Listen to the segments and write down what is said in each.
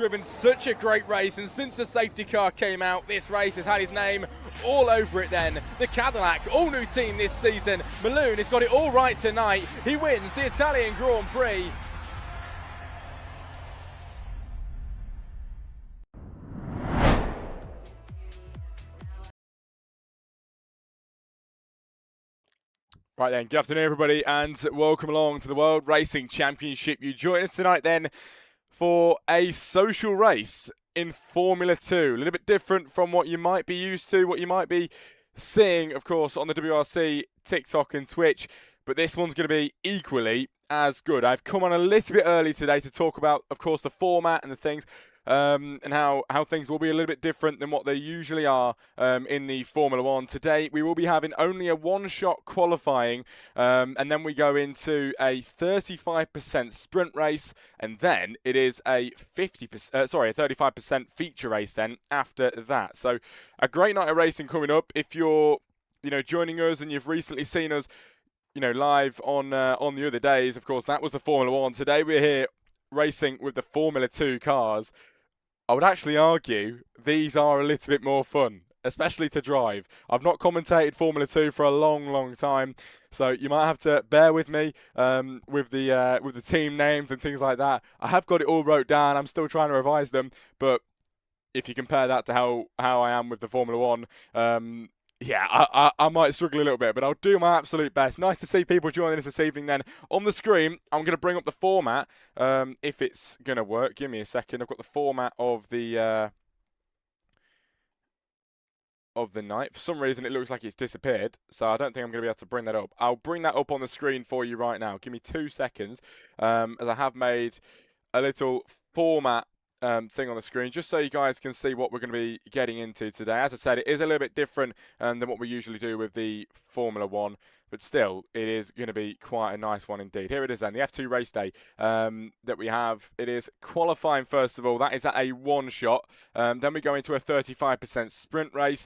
driven such a great race, and since the safety car came out, this race has had his name all over it then. The Cadillac, all new team this season. Malone has got it all right tonight. He wins the Italian Grand Prix. Right then, good afternoon everybody, and welcome along to the World Racing Championship. You join us tonight then for a social race in Formula 2. A little bit different from what you might be used to, what you might be seeing, of course, on the WRC, TikTok and Twitch. But this one's going to be equally as good. I've come on a little bit early today to talk about, of course, the format and the things, and how things will be a little bit different than what they usually are in the Formula 1. Today, we will be having only a one-shot qualifying, and then we go into a 35% sprint race, and then it is a 35% feature race then after that. So a great night of racing coming up. If you're, joining us and you've recently seen us, live on the other days, of course, that was the Formula 1. Today we're here racing with the Formula 2 cars. I would actually argue these are a little bit more fun, especially to drive. I've not commentated Formula 2 for a long, long time, so you might have to bear with me with the team names and things like that. I have got it all wrote down. I'm still trying to revise them, but if you compare that to how I am with the Formula 1, I might struggle a little bit, but I'll do my absolute best. Nice to see people joining us this evening then. On the screen, I'm going to bring up the format, if it's going to work. Give me a second. I've got the format of the night. For some reason, it looks like it's disappeared, so I don't think I'm going to be able to bring that up. I'll bring that up on the screen for you right now. Give me 2 seconds, as I have made a little format thing on the screen, just so you guys can see what we're going to be getting into today. As I said, it is a little bit different than what we usually do with the Formula 1, but still, it is going to be quite a nice one indeed. Here it is then, the F2 race day that we have. It is qualifying first of all. That is at a one-shot. Then we go into a 35% sprint race,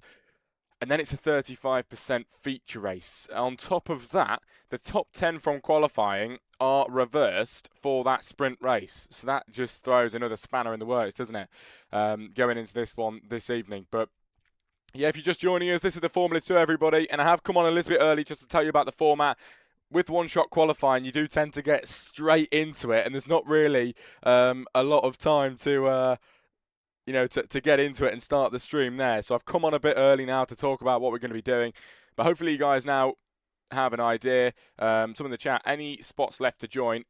and then it's a 35% feature race. On top of that, the top 10 from qualifying are reversed for that sprint race. So that just throws another spanner in the works, doesn't it? Going into this one this evening. But yeah, if you're just joining us, this is the Formula 2, everybody. And I have come on a little bit early just to tell you about the format. With one-shot qualifying, you do tend to get straight into it. And there's not really a lot of time to get into it and start the stream there. So I've come on a bit early now to talk about what we're going to be doing. But hopefully you guys now have an idea. Some in the chat, any spots left to join?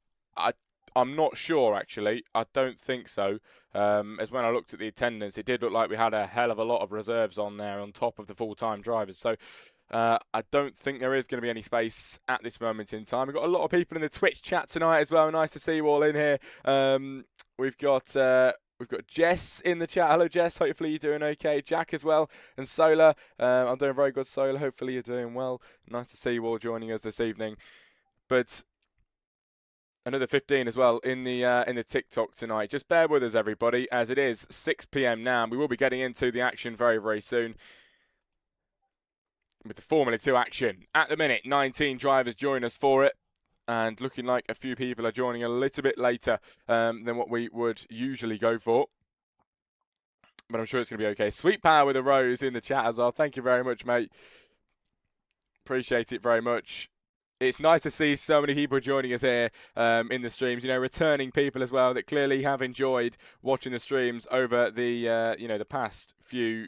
I'm not sure, actually. I don't think so. As when I looked at the attendance, it did look like we had a hell of a lot of reserves on there on top of the full-time drivers. So I don't think there is going to be any space at this moment in time. We've got a lot of people in the Twitch chat tonight as well. Nice to see you all in here. We've got Jess in the chat. Hello, Jess. Hopefully you're doing okay. Jack as well. And Solar. I'm doing very good, Solar. Hopefully you're doing well. Nice to see you all joining us this evening. But another 15 as well in the TikTok tonight. Just bear with us, everybody, as it is 6 p.m. now. We will be getting into the action very, very soon with the Formula 2 action. At the minute, 19 drivers join us for it. And looking like a few people are joining a little bit later than what we would usually go for. But I'm sure it's going to be okay. Sweet Power with a rose in the chat as well. Thank you very much, mate. Appreciate it very much. It's nice to see so many people joining us here in the streams. Returning people as well that clearly have enjoyed watching the streams over the past few...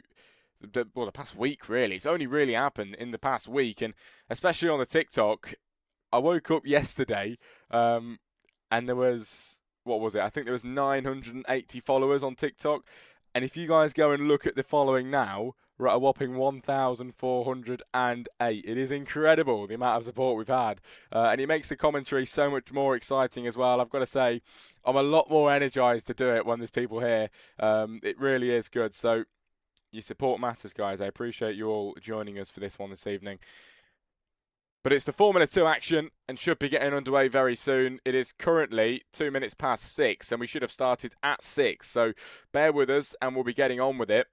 the past week, really. It's only really happened in the past week. And especially on the TikTok... I woke up yesterday and there was, what was it? I think there was 980 followers on TikTok. And if you guys go and look at the following now, we're at a whopping 1,408. It is incredible the amount of support we've had. And it makes the commentary so much more exciting as well. I've got to say, I'm a lot more energized to do it when there's people here. It really is good. So your support matters, guys. I appreciate you all joining us for this one this evening. But it's the Formula 2 action and should be getting underway very soon. It is currently 2 minutes past 6 and we should have started at 6. So bear with us and we'll be getting on with it.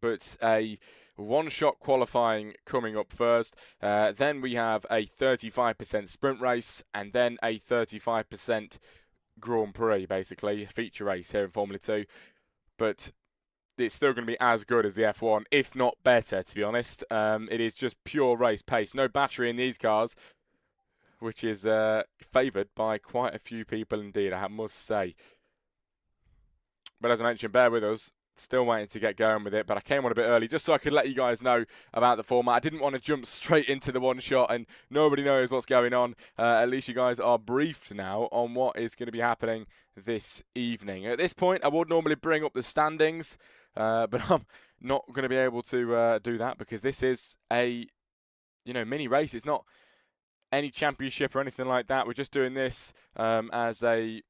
But a one-shot qualifying coming up first. Then we have a 35% sprint race and then a 35% Grand Prix, basically, a feature race here in Formula 2. But it's still going to be as good as the F1, if not better, to be honest. It is just pure race pace. No battery in these cars, which is favoured by quite a few people indeed, I must say. But as I mentioned, bear with us. Still waiting to get going with it, but I came on a bit early just so I could let you guys know about the format. I didn't want to jump straight into the one shot and nobody knows what's going on. At least you guys are briefed now on what is going to be happening this evening. At this point, I would normally bring up the standings, but I'm not going to be able to do that because this is a mini race. It's not any championship or anything like that. We're just doing this as a...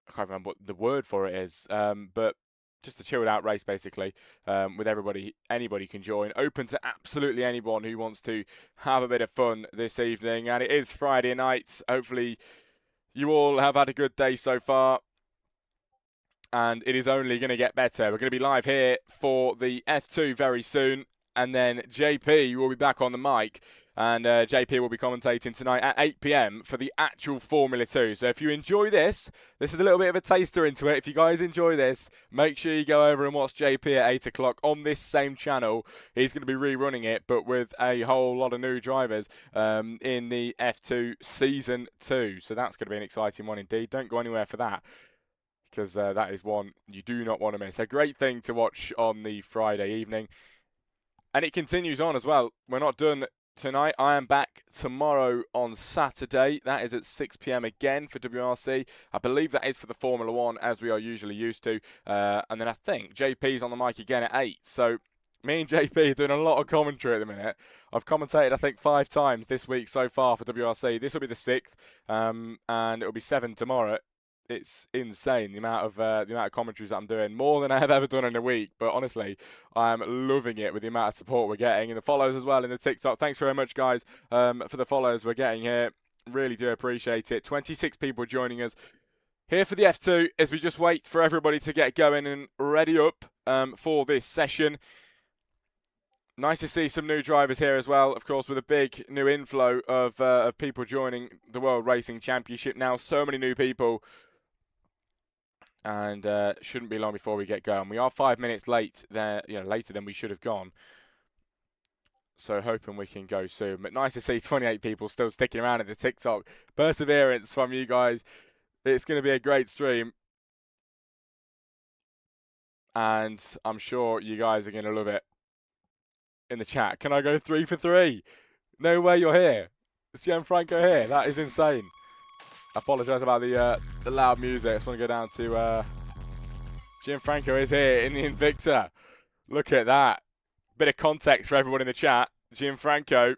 I can't remember what the word for it is, but just a chilled out race basically, with anybody can join, open to absolutely anyone who wants to have a bit of fun this evening. And it is Friday night. Hopefully you all have had a good day so far, and it is only going to get better. We're going to be live here for the F2 very soon, and then JP will be back on the mic. And JP will be commentating tonight at 8 p.m. for the actual Formula 2. So if you enjoy this is a little bit of a taster into it. If you guys enjoy this, make sure you go over and watch JP at 8 o'clock on this same channel. He's going to be rerunning it, but with a whole lot of new drivers in the F2 Season 2. So that's going to be an exciting one indeed. Don't go anywhere for that, because that is one you do not want to miss. A great thing to watch on the Friday evening. And it continues on as well. We're not done tonight. I am back tomorrow on Saturday. That is at 6 p.m. again for WRC. I believe that is for the Formula 1, as we are usually used to. And then I think JP's on the mic again at 8. So me and JP are doing a lot of commentary at the minute. I've commentated, I think, 5 times this week so far for WRC. This will be the 6th, and it will be 7 tomorrow. It's insane the amount of commentaries that I'm doing, more than I have ever done in a week. But honestly, I'm loving it with the amount of support we're getting, and the follows as well in the TikTok. Thanks very much, guys, for the follows we're getting here. Really do appreciate it. 26 people joining us here for the F2 as we just wait for everybody to get going and ready up for this session. Nice to see some new drivers here as well, of course, with a big new inflow of people joining the World Racing Championship now. So many new people. And shouldn't be long before we get going. We are 5 minutes late there, later than we should have gone. So hoping we can go soon. But nice to see 28 people still sticking around at the TikTok. Perseverance from you guys. It's going to be a great stream. And I'm sure you guys are going to love it in the chat. Can I go 3 for 3? No way you're here. Is Gianfranco here? That is insane. I apologise about the loud music. I just want to go down to Gianfranco is here in the Invicta. Look at that. Bit of context for everyone in the chat. Gianfranco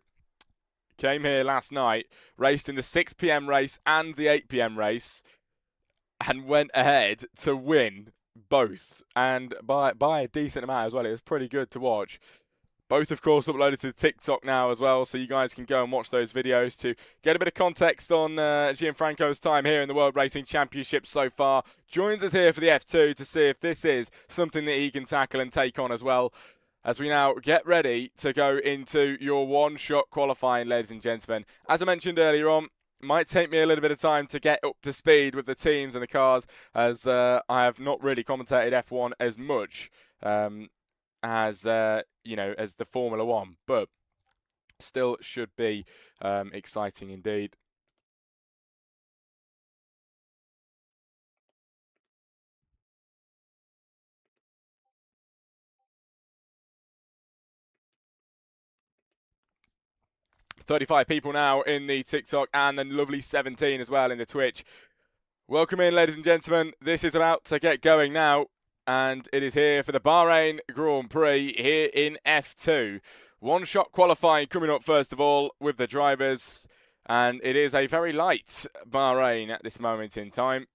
came here last night, raced in the 6 p.m. race and the 8 p.m. race, and went ahead to win both, and by a decent amount as well. It was pretty good to watch. Both, of course, uploaded to TikTok now as well, so you guys can go and watch those videos to get a bit of context on Gianfranco's time here in the World Racing Championship so far. Joins us here for the F2 to see if this is something that he can tackle and take on as well, as we now get ready to go into your one-shot qualifying, ladies and gentlemen. As I mentioned earlier on, might take me a little bit of time to get up to speed with the teams and the cars, as I have not really commentated F1 as much as as the Formula 1, but still should be exciting indeed. $35 people now in the TikTok, and then lovely 17 as well in the Twitch. Welcome in, ladies and gentlemen. This is about to get going now, and it is here for the Bahrain Grand Prix here in F2. One-shot qualifying coming up first of all with the drivers, and it is a very light Bahrain at this moment in time.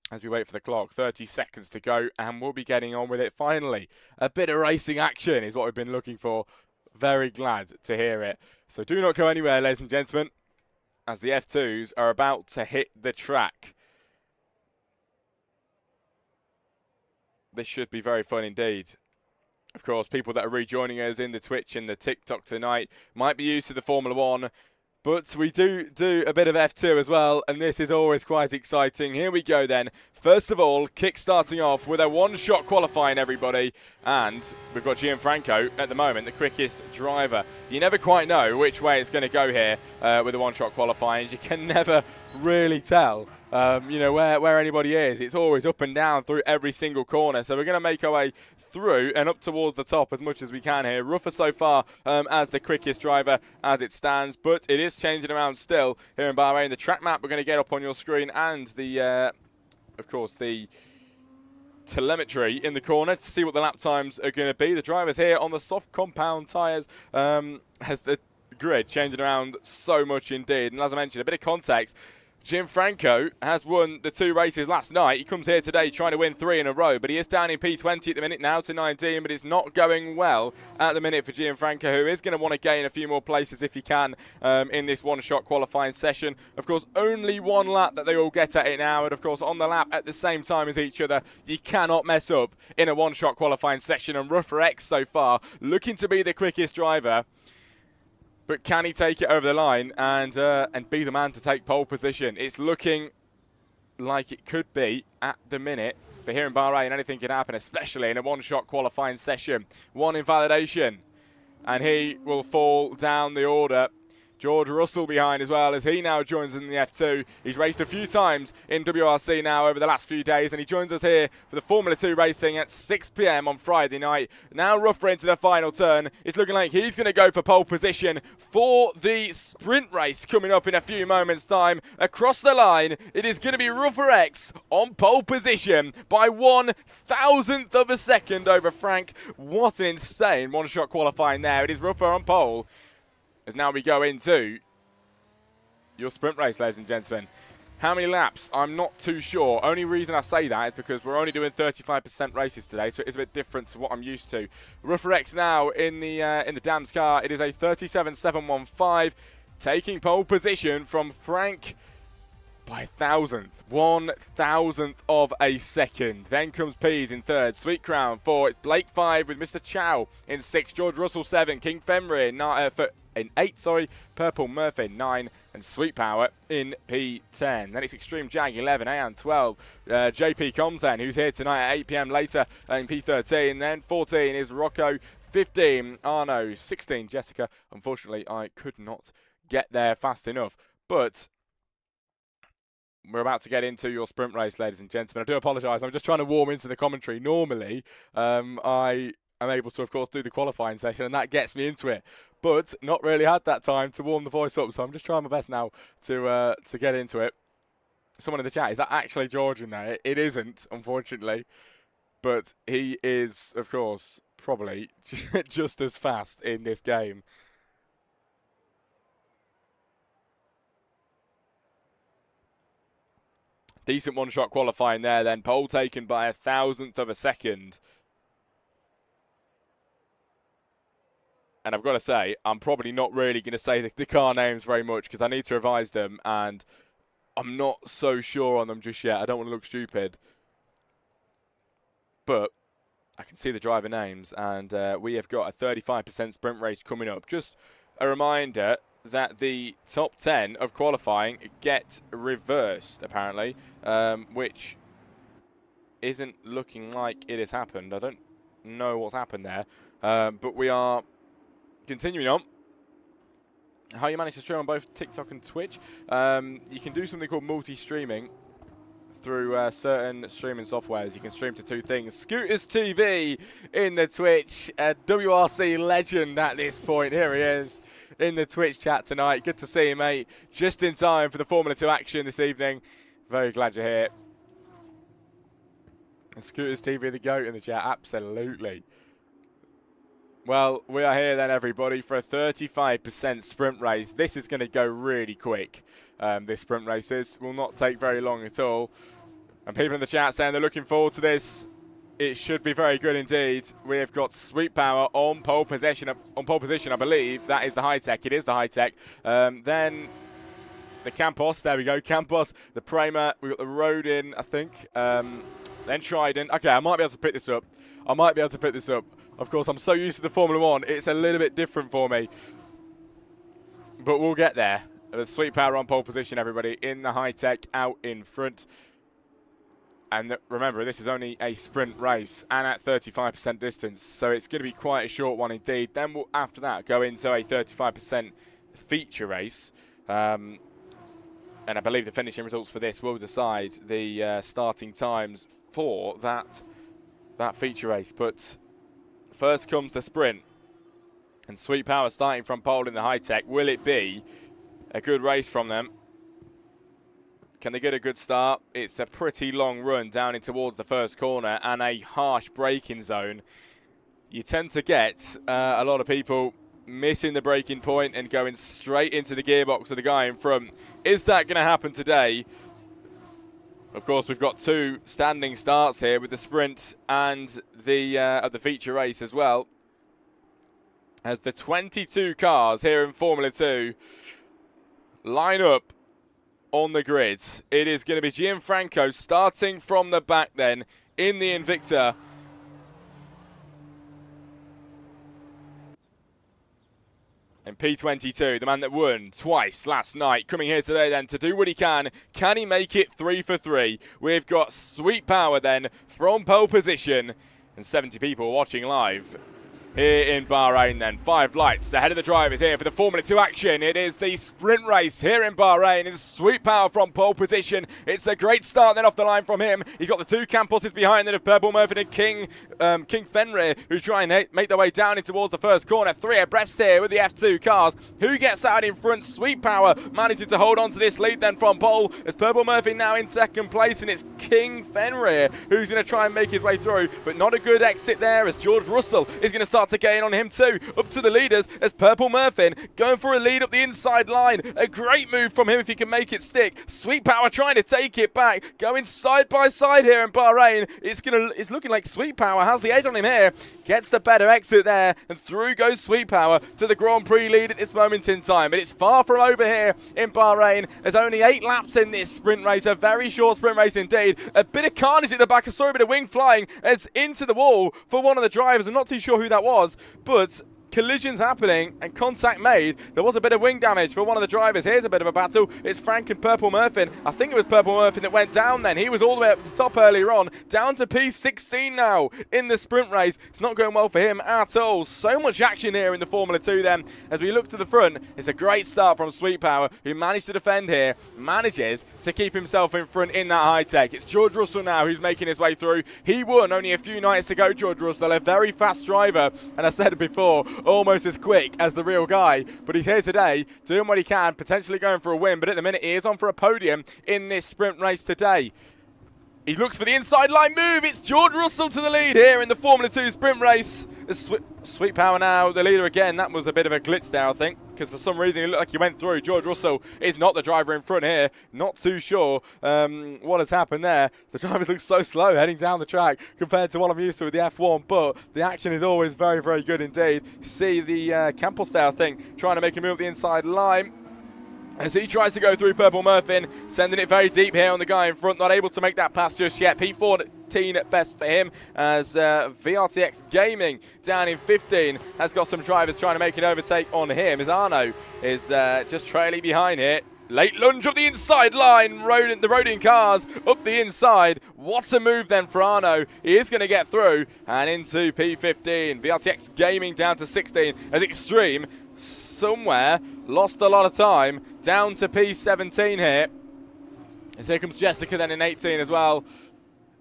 As we wait for the clock, 30 seconds to go, and we'll be getting on with it finally. A bit of racing action is what we've been looking for. Very glad to hear it. So do not go anywhere, ladies and gentlemen, as the F2s are about to hit the track. This should be very fun indeed. Of course, people that are rejoining us in the Twitch and the TikTok tonight might be used to the Formula 1, But we do a bit of F2 as well, and this is always quite exciting. Here we go then. First of all, kick-starting off with a one-shot qualifying, everybody. And we've got Gianfranco at the moment, the quickest driver. You never quite know which way it's going to go here with the one-shot qualifying. You can never really tell, you know, where anybody is. It's always up and down through every single corner. So we're going to make our way through and up towards the top as much as we can here. Ruffer so far as the quickest driver as it stands, but it is changing around still here in Bahrain. The track map we're going to get up on your screen, and the, of course, the telemetry in the corner to see what the lap times are going to be. The drivers here on the soft compound tyres has the grid changing around so much indeed. And as I mentioned, a bit of context. Gianfranco has won the 2 races last night. He comes here today trying to win 3 in a row, but he is down in P20 at the minute now to 19, but it's not going well at the minute for Gianfranco, who is going to want to gain a few more places if he can in this one-shot qualifying session. Of course, only 1 lap that they all get at it now, and of course on the lap at the same time as each other. You cannot mess up in a one-shot qualifying session, and Ruffer X so far looking to be the quickest driver. But can he take it over the line and be the man to take pole position? It's looking like it could be at the minute. But here in Bahrain, anything can happen, especially in a one-shot qualifying session. 1 invalidation, and he will fall down the order. George Russell behind as well, as he now joins in the F2. He's raced a few times in WRC now over the last few days, and he joins us here for the Formula 2 racing at 6 p.m. on Friday night. Now Ruffer into the final turn. It's looking like he's going to go for pole position for the sprint race coming up in a few moments' time. Across the line, it is going to be Ruffer X on pole position by 1/1000th of a second over Frank. What an insane one-shot qualifying there. It is Ruffer on pole. As now we go into your sprint race, ladies and gentlemen. How many laps? I'm not too sure. Only reason I say that is because we're only doing 35% races today, so it is a bit different to what I'm used to. Ruffer X now in the Dams car. It is a 37.715, taking pole position from Frank by 1,000th of a second. Then comes Peas in 3rd, Sweet Crown 4, Blake 5 with Mr. Chow in 6th, George Russell 7, King Fenrir in 8, Purple Murphy 9, and Sweet Power in P10. Then it's Extreme Jag 11, Ayan 12, JP Combs then, who's here tonight at 8 p.m. later in P13. Then 14 is Rocco, 15 Arno, 16 Jessica. Unfortunately, I could not get there fast enough, but we're about to get into your sprint race, ladies and gentlemen. I do apologise. I'm just trying to warm into the commentary. Normally, I am able to, of course, do the qualifying session, and that gets me into it. But not really had that time to warm the voice up, so I'm just trying my best now to get into it. Someone in the chat, is that actually George in there? It isn't, unfortunately. But he is, of course, probably just as fast in this game. Decent one-shot qualifying there then. Pole taken by 1,000th of a second. And I've got to say, I'm probably not really going to say the car names very much because I need to revise them, and I'm not so sure on them just yet. I don't want to look stupid. But I can see the driver names, and we have got a 35% sprint race coming up. Just a reminder that the top 10 of qualifying get reversed, apparently, which isn't looking like it has happened. I don't know what's happened there, but we are continuing on. How you manage to stream on both TikTok and Twitch? You can do something called multi-streaming through certain streaming softwares. You can stream to 2 things. Scooters TV in the Twitch. WRC legend at this point. Here he is in the Twitch chat tonight. Good to see you, mate. Just in time for the Formula 2 action this evening. Very glad you're here. Scooters TV, the GOAT in the chat. Absolutely. Well, we are here then, everybody, for a 35% sprint race. This is going to go really quick. This sprint race will not take very long at all. And people in the chat saying they're looking forward to this. It should be very good indeed. We have got Sweet Power on pole position, I believe. That is the high-tech. It is the high-tech. Then the Campos. There we go. Campos, the Prima. We've got the Rodin, I think. Then Trident. Okay, I might be able to pick this up. Of course, I'm so used to the Formula 1, it's a little bit different for me. But we'll get there. There's Sweet Power on pole position, everybody, in the high-tech out in front. And remember, this is only a sprint race and at 35% distance, so it's going to be quite a short one indeed. Then we'll, after that, go into a 35% feature race. And I believe the finishing results for this will decide the starting times for that feature race. But first comes the sprint. And Sweet Power starting from pole in the high-tech. Will it be a good race from them? Can they get a good start? It's a pretty long run down in towards the first corner and a harsh braking zone. You tend to get a lot of people missing the braking point and going straight into the gearbox of the guy in front. Is that going to happen today? Of course, we've got two standing starts here with the sprint and the feature race as well. As the 22 cars here in Formula 2 line up on the grid. It is going to be Gianfranco starting from the back then in the Invicta. And P22, the man that won twice last night, coming here today then to do what he can. Can he make it 3 for 3? We've got Sweet Power then from pole position and 70 people watching live here in Bahrain then. 5 lights ahead of the drivers here for the Formula 2 action. It is the sprint race here in Bahrain. It's Sweet Power from pole position. It's a great start then off the line from him. He's got the two Camposes behind then of Purple Murphy and King Fenrir, who try and make their way down in towards the first corner. 3 abreast here with the F2 cars. Who gets out in front? Sweet Power managing to hold on to this lead then from pole. As Purple Murphy now in second place, and it's King Fenrir who's going to try and make his way through, but not a good exit there as George Russell is going to start to gain on him too. Up to the leaders as Purple Murphy going for a lead up the inside line. A great move from him if he can make it stick. Sweet Power trying to take it back, going side by side here in Bahrain. It's looking like Sweet Power has the edge on him here. Gets the better exit there, and through goes Sweet Power to the Grand Prix lead at this moment in time. But it's far from over here in Bahrain. There's only 8 laps in this sprint race, a very short sprint race indeed. A bit of carnage at the back. I saw a bit of wing flying as into the wall for one of the drivers. I'm not too sure who that was, but collisions happening and contact made. There was a bit of wing damage for one of the drivers. Here's a bit of a battle. It's Frank and Purple Murphy. I think it was Purple Murphy that went down then. He was all the way up the top earlier on. Down to P16 now in the sprint race. It's not going well for him at all. So much action here in the Formula 2 then. As we look to the front, it's a great start from Sweet Power, who managed to defend here. Manages to keep himself in front in that high tech. It's George Russell now who's making his way through. He won only a few nights ago, George Russell. A very fast driver. And I said it before, almost as quick as the real guy, but he's here today doing what he can, potentially going for a win, but at the minute he is on for a podium in this sprint race today. He looks for the inside line move. It's George Russell to the lead here in the Formula 2 sprint race. Sweet Power now the leader again. That was a bit of a glitch there, I think, because for some reason it looked like he went through. George Russell is not the driver in front here. Not too sure what has happened there. The drivers look so slow heading down the track compared to what I'm used to with the F1, but the action is always very, very good indeed. See the Campos there, I think, trying to make him move the inside line. As he tries to go through Purple Murphy, sending it very deep here on the guy in front. Not able to make that pass just yet. P14 at best for him, as WRC Gaming down in 15 has got some drivers trying to make an overtake on him, as Arno is just trailing behind here. Late lunge up the inside line. The Rodin cars up the inside. What a move then for Arno. He is going to get through and into P15. WRC Gaming down to 16 as Extreme somewhere lost a lot of time down to P17 here. As here comes Jessica then in 18 as well.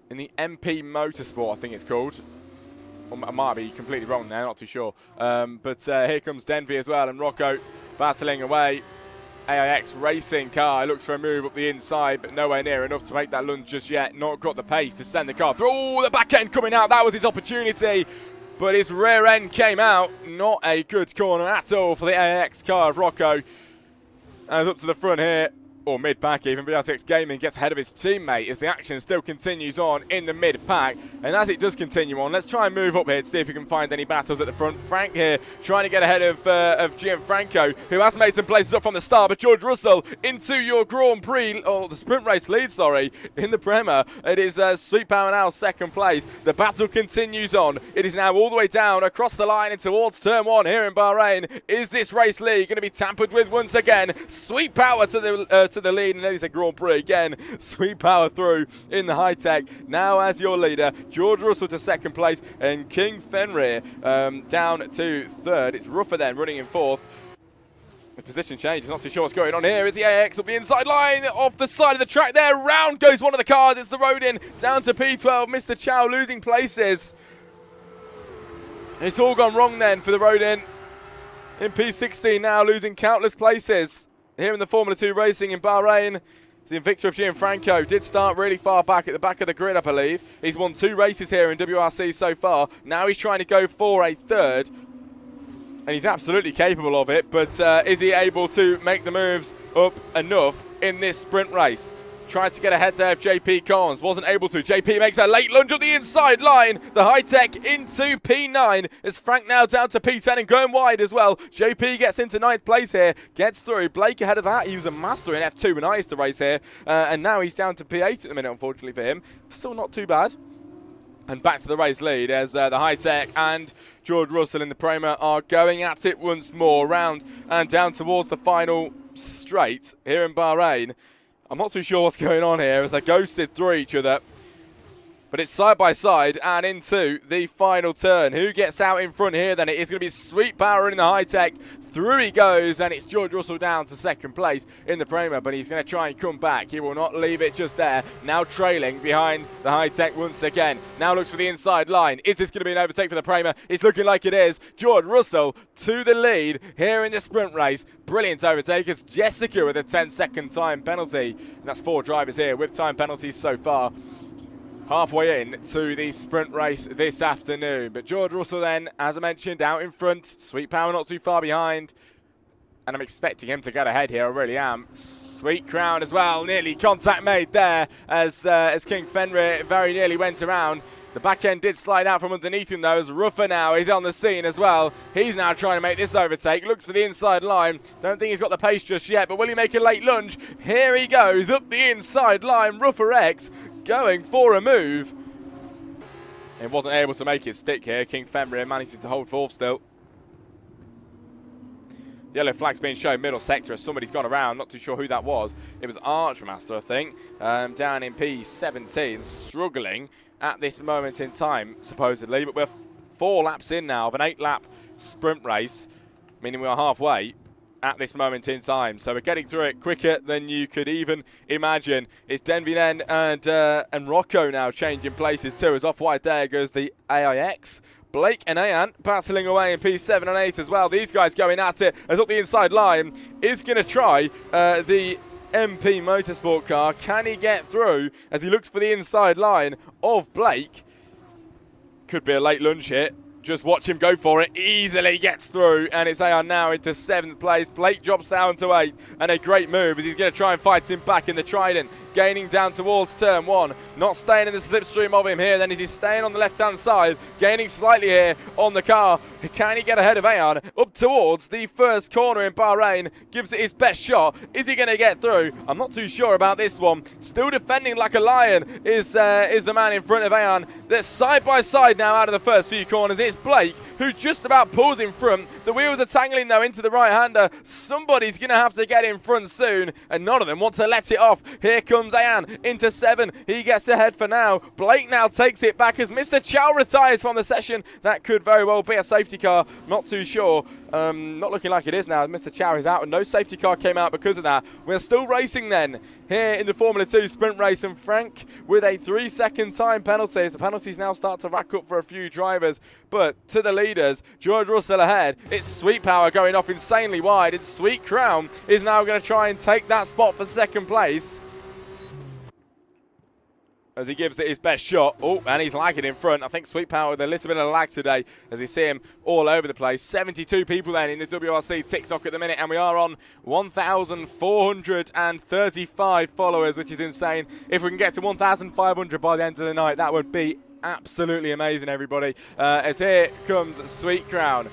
In the MP Motorsport, I think it's called. I might be completely wrong there, not too sure. But here comes Denvi as well, and Rocco battling away. AIX racing car looks for a move up the inside, but nowhere near enough to make that lunge just yet. Not got the pace to send the car through. Oh, the back end coming out. That was his opportunity, but his rear end came out. Not a good corner at all for the AIX car of Rocco. And up to the front here or mid-pack even. WRC Gaming gets ahead of his teammate as the action still continues on in the mid-pack. And as it does continue on, let's try and move up here to see if we can find any battles at the front. Frank here trying to get ahead of Gianfranco, who has made some places up from the start. But George Russell into your Grand Prix, or the sprint race lead, sorry, in the Premier. It is Sweet Power now second place. The battle continues on. It is now all the way down across the line and towards turn one here in Bahrain. Is this race lead going to be tampered with once again? Sweet Power to the lead, and then he's a Grand Prix again. Sweet Power through in the high tech. Now as your leader, George Russell to second place, and King Fenrir down to third. It's Ruffer then running in fourth. The position change, not too sure what's going on here. It's the AX up the inside line, off the side of the track there. Round goes one of the cars. It's the Rodin down to P12. Mr. Chow losing places. It's all gone wrong then for the Rodin. In P16 now, losing countless places. Here in the Formula 2 racing in Bahrain, the Invicta of Gianfranco did start really far back at the back of the grid, I believe. He's won 2 races here in WRC so far. Now he's trying to go for a third, and he's absolutely capable of it. But is he able to make the moves up enough in this sprint race? Tried to get ahead there of JP Collins, wasn't able to. JP makes a late lunge up the inside line. The high tech into P9 as Frank now down to P10 and going wide as well. JP gets into 9th place here, gets through. Blake ahead of that. He was a master in F2 when I used to race here, and now he's down to P8 at the minute, unfortunately for him. Still not too bad. And back to the race lead as the high tech and George Russell in the Premier are going at it once more, round and down towards the final straight here in Bahrain. I'm not too sure what's going on here as they ghosted through each other. But it's side by side and into the final turn. Who gets out in front here then? It is going to be Sweet Power in the high tech. Through he goes, and it's George Russell down to second place in the Premier, but he's going to try and come back. He will not leave it just there. Now trailing behind the high tech once again. Now looks for the inside line. Is this going to be an overtake for the Premier? It's looking like it is. George Russell to the lead here in the sprint race. Brilliant overtake as Jessica with a 10-second time penalty. And that's 4 drivers here with time penalties so far. Halfway in to the sprint race this afternoon. But George Russell then, as I mentioned, out in front. Sweet Power not too far behind. And I'm expecting him to get ahead here, I really am. Sweet Crown as well. Nearly contact made there as King Fenrir very nearly went around. The back end did slide out from underneath him though, as Ruffer now is on the scene as well. He's now trying to make this overtake. Looks for the inside line. Don't think he's got the pace just yet, but will he make a late lunge? Here he goes, up the inside line. Ruffer X going for a move. It wasn't able to make it stick here. King Fenrir managing to hold fourth still. Yellow flag's being shown middle sector as somebody's gone around. Not too sure who that was. It was Archmaster, I think, down in P17, struggling at this moment in time, supposedly. But we're 4 laps in now of an 8-lap sprint race, meaning we are halfway at this moment in time. So we're getting through it quicker than you could even imagine. It's Denvinen and Rocco now changing places too, as off wide there goes the AIX. Blake and Ayan battling away in P7 and 8 as well. These guys going at it as up the inside line is going to try the MP Motorsport car. Can he get through as he looks for the inside line of Blake? Could be a late lunge hit. Just watch him go for it. Easily gets through, and it's Ayan now into 7th place. Blake drops down to 8, and a great move as he's going to try and fight him back in the Trident. Gaining down towards turn 1. Not staying in the slipstream of him here. Then is he staying on the left-hand side? Gaining slightly here on the car. Can he get ahead of Ayan? Up towards the first corner in Bahrain. Gives it his best shot. Is he going to get through? I'm not too sure about this one. Still defending like a lion is the man in front of Ayan. They're side by side now out of the first few corners. It's Blake who just about pulls in front. The wheels are tangling though into the right-hander. Somebody's going to have to get in front soon, and none of them want to let it off. Here comes Ayan into 7. He gets ahead for now. Blake now takes it back as Mr. Chow retires from the session. That could very well be a safety car. Not too sure. Not looking like it is now. Mr. Chow is out and no safety car came out because of that. We're still racing then here in the Formula 2 sprint race, and Frank with a 3-second time penalty. The penalties now start to rack up for a few drivers, but to the leaders, George Russell ahead. It's Sweet Power going off insanely wide. It's Sweet Crown is now going to try and take that spot for second place. as he gives it his best shot. Oh, and he's lagging in front. I think Sweet Power with a little bit of lag today as we see him all over the place. 72 people then in the WRC TikTok at the minute, and we are on 1,435 followers, which is insane. If we can get to 1,500 by the end of the night, that would be absolutely amazing, everybody. As here comes Sweet Crown,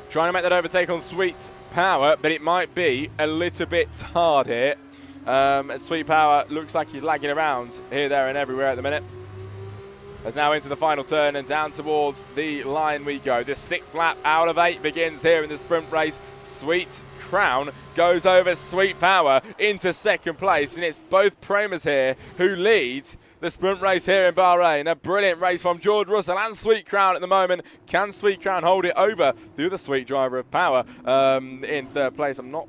trying to make that overtake on Sweet Power, but it might be a little bit hard here. Sweet Power looks like he's lagging around here, there and everywhere at the minute. As now into the final turn and down towards the line we go. The 6th lap out of 8 begins here in the sprint race. Sweet Crown goes over Sweet Power into second place, and it's both Primas here who lead the sprint race here in Bahrain. A brilliant race from George Russell and Sweet Crown at the moment. Can Sweet Crown hold it over the other Sweet driver of Power in third place? I'm not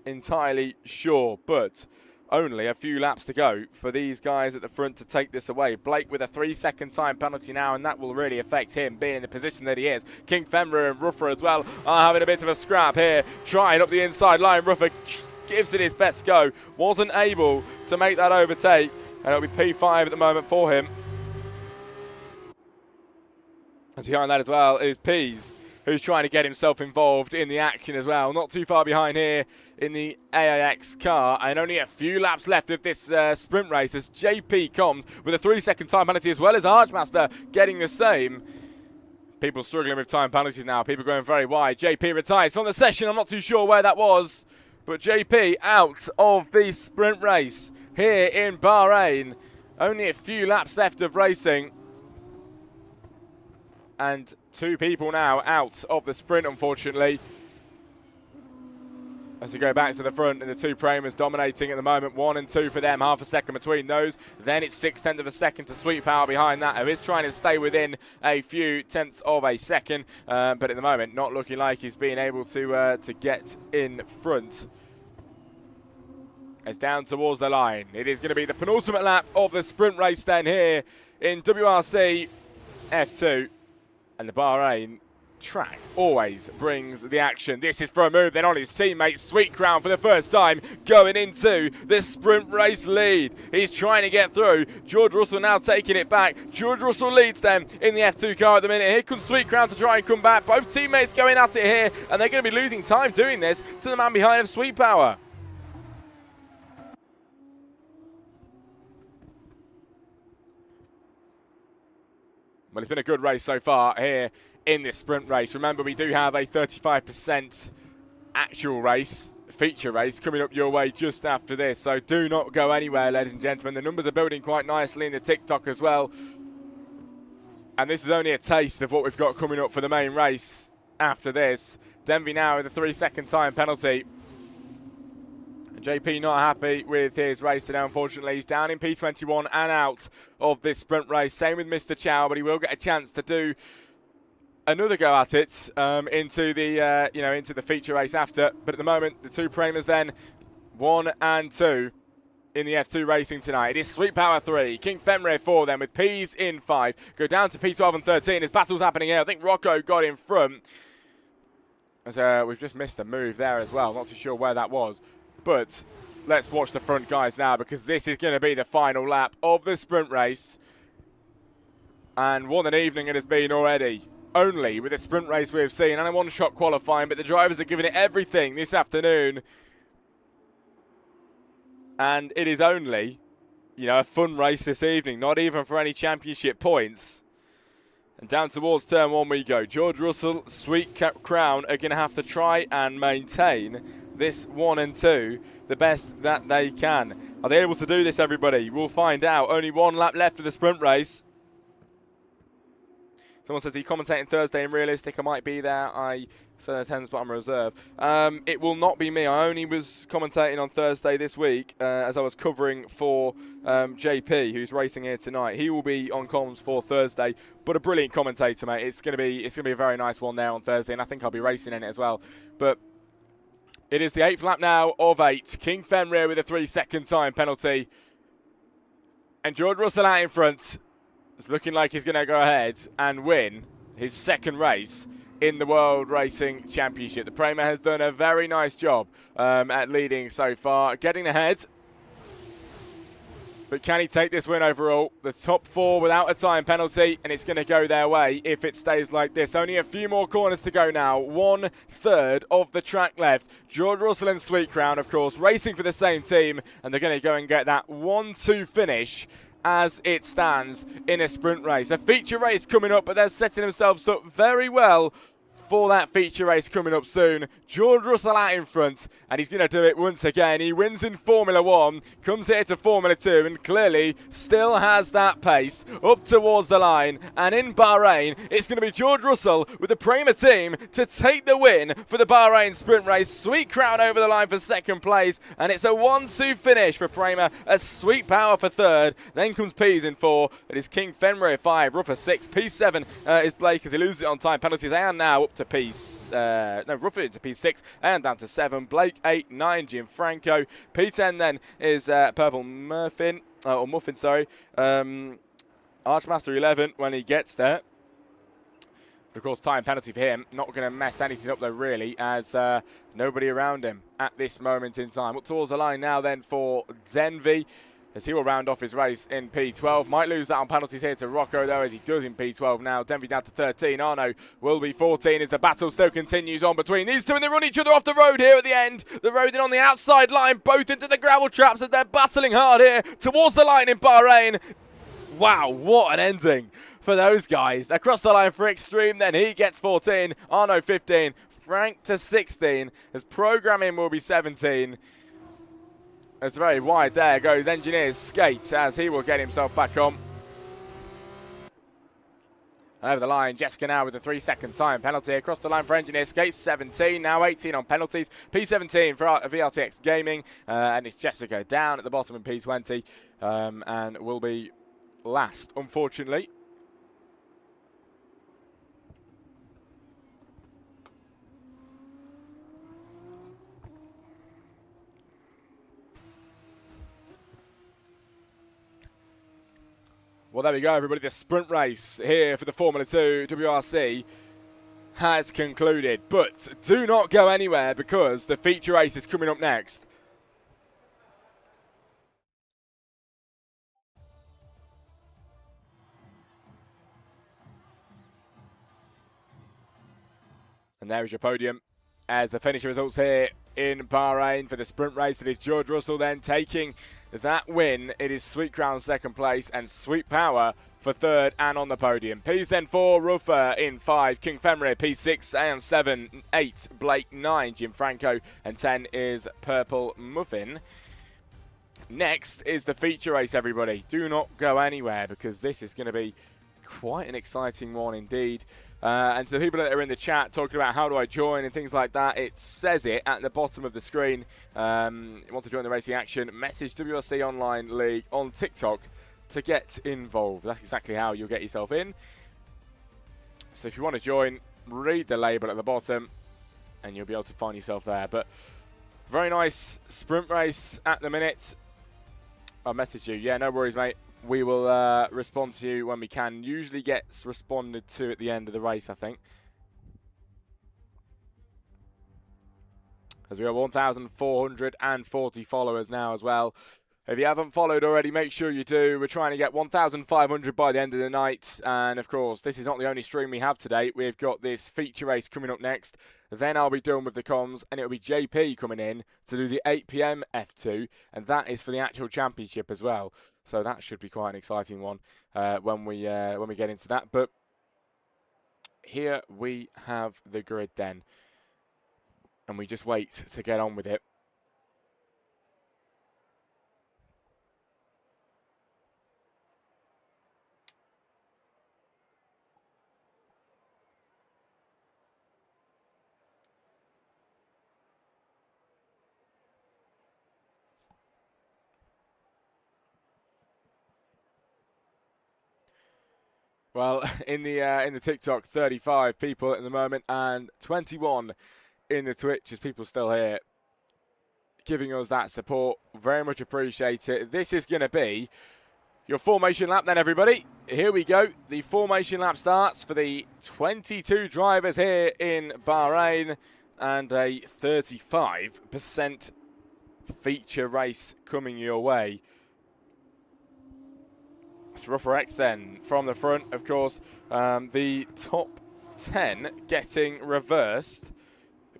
entirely sure, but only a few laps to go for these guys at the front to take this away. Blake with a 3-second time penalty now, and that will really affect him being in the position that he is. King Femra and Ruffer as well are having a bit of a scrap here, trying up the inside line. Ruffer gives it his best go, wasn't able to make that overtake, and it'll be P5 at the moment for him. And behind that as well is Pease, who's trying to get himself involved in the action as well. Not too far behind here in the AIX car, and only a few laps left of this sprint race as JP comes with a 3-second time penalty, as well as Archmaster getting the same. People struggling with time penalties now. People going very wide. JP retires from the session. I'm not too sure where that was, but JP out of the sprint race here in Bahrain. Only a few laps left of racing, and 2 people now out of the sprint, unfortunately. As we go back to the front, and the 2 Primas dominating at the moment. 1 and 2 for them, half a second between those. Then it's 6/10 of a second to Sweet Power behind that, who is trying to stay within a few tenths of a second. But at the moment, not looking like he's being able to get in front. It's down towards the line. It is going to be the penultimate lap of the sprint race then here in WRC F2. And the Bahrain track always brings the action. This is for a move then on his teammate Sweet Crown for the first time going into the sprint race lead. He's trying to get through. George Russell now taking it back. George Russell leads them in the F2 car at the minute. Here comes Sweet Crown to try and come back. Both teammates going at it here, and they're going to be losing time doing this to the man behind of Sweet Power. Well, it's been a good race so far here in this sprint race. Remember, we do have a 35% actual race, feature race, coming up your way just after this. So do not go anywhere, ladies and gentlemen. The numbers are building quite nicely in the TikTok as well. And this is only a taste of what we've got coming up for the main race after this. Denby now with a 3-second time penalty. JP not happy with his race today, unfortunately. He's down in P21 and out of this sprint race. Same with Mr. Chow, but he will get a chance to do another go at it into the feature race after. But at the moment, the 2 Primas then 1 and 2 in the F2 racing tonight. It is Sweet Power 3, King Femre 4 then with P's in 5. Go down to P12 and 13 as battle's happening here. I think Rocco got in front. As we've just missed a move there as well. Not too sure where that was. But let's watch the front guys now, because this is going to be the final lap of the sprint race. And what an evening it has been already. Only with a sprint race we've seen and a one-shot qualifying, but the drivers are giving it everything this afternoon. And it is only, a fun race this evening, not even for any championship points. And down towards turn 1 we go. George Russell, Sweet Crown are going to have to try and maintain this 1 and 2 the best that they can. Are they able to do this, everybody? We'll find out. Only 1 lap left of the sprint race. Someone says he commentating Thursday in Realistic. I might be there. I said attends, but I'm reserved. It will not be me. I only was commentating on Thursday this week as I was covering for JP, who's racing here tonight. He will be on comms for Thursday, but a brilliant commentator, mate. It's gonna be a very nice one there on Thursday, and I think I'll be racing in it as well. But it is the 8th lap now of 8. King Fenrir with a 3-second time penalty. And George Russell out in front. It's looking like he's going to go ahead and win his second race in the World Racing Championship. The Prema has done a very nice job at leading so far. Getting ahead. But can he take this win overall? The top 4 without a time penalty, and it's going to go their way if it stays like this. Only a few more corners to go now. 1/3 of the track left. George Russell and Sweet Crown, of course, racing for the same team, and they're going to go and get that 1-2 finish as it stands in a sprint race. A feature race coming up, but they're setting themselves up very well for that feature race coming up soon. George Russell out in front, and he's going to do it once again. He wins in Formula 1, comes here to Formula 2, and clearly still has that pace up towards the line. And in Bahrain, it's going to be George Russell with the Prima team to take the win for the Bahrain sprint race. Sweet Crown over the line for second place, and it's a 1-2 finish for Prima. A Sweet Power for third. Then comes Peas in 4. It is King Fenrir 5, Ruffer 6. P7 is Blake as he loses it on time penalties. And now up to Ruffer into P6 and down to 7. Blake 8, 9, Gianfranco. P10 then is Purple Muffin, sorry. Archmaster 11 when he gets there. But of course, time penalty for him. Not going to mess anything up though, really, as nobody around him at this moment in time. Up towards the line now then for Denvi, as he will round off his race in P12. Might lose that on penalties here to Rocco, though, as he does in P12 now. Denvi down to 13. Arno will be 14 as the battle still continues on between these two, and they run each other off the road here at the end. The road in on the outside line, both into the gravel traps as they're battling hard here towards the line in Bahrain. Wow, what an ending for those guys. Across the line for Extreme, then he gets 14. Arno 15. Frank to 16 as programming will be 17. It's very wide there. Goes Engineer's Skate as he will get himself back on. Over the line, Jessica now with a 3-second time penalty. Across the line for Engineer Skate, 17, now 18 on penalties. P17 for VRTX Gaming, and it's Jessica down at the bottom in P20, and will be last, unfortunately. Well, there we go, everybody. The sprint race here for the Formula 2 WRC has concluded. But do not go anywhere because the feature race is coming up next. And there is your podium as the finisher results here in Bahrain for the sprint race. It is George Russell then taking that win. It is Sweet Crown second place and Sweet Power for third and on the podium. P's then 4, Ruffer in 5, King Fenrir P6 and 7, 8, Blake 9, Gianfranco, and 10 is Purple Muffin. Next is the feature race, everybody. Do not go anywhere because this is going to be quite an exciting one indeed. And to the people that are in the chat talking about how do I join and things like that, it says it at the bottom of the screen. You want to join the racing action, message WRC Online League on TikTok to get involved. That's exactly how you'll get yourself in. So if you want to join, read the label at the bottom and you'll be able to find yourself there. But very nice sprint race at the minute. I'll message you. Yeah, no worries, mate. We will respond to you when we can. Usually gets responded to at the end of the race, I think. As we have 1,440 followers now as well. If you haven't followed already, make sure you do. We're trying to get 1,500 by the end of the night. And, of course, this is not the only stream we have today. We've got this feature race coming up next. Then I'll be done with the comms, and it'll be JP coming in to do the 8 PM F2. And that is for the actual championship as well. So that should be quite an exciting one when we get into that. But here we have the grid then. And we just wait to get on with it. Well, in the TikTok, 35 people at the moment, and 21 in the Twitch as people still here giving us that support. Very much appreciate it. This is going to be your formation lap then, everybody. Here we go. The formation lap starts for the 22 drivers here in Bahrain, and a 35% feature race coming your way. It's Rougher X then from the front, of course. The top 10 getting reversed,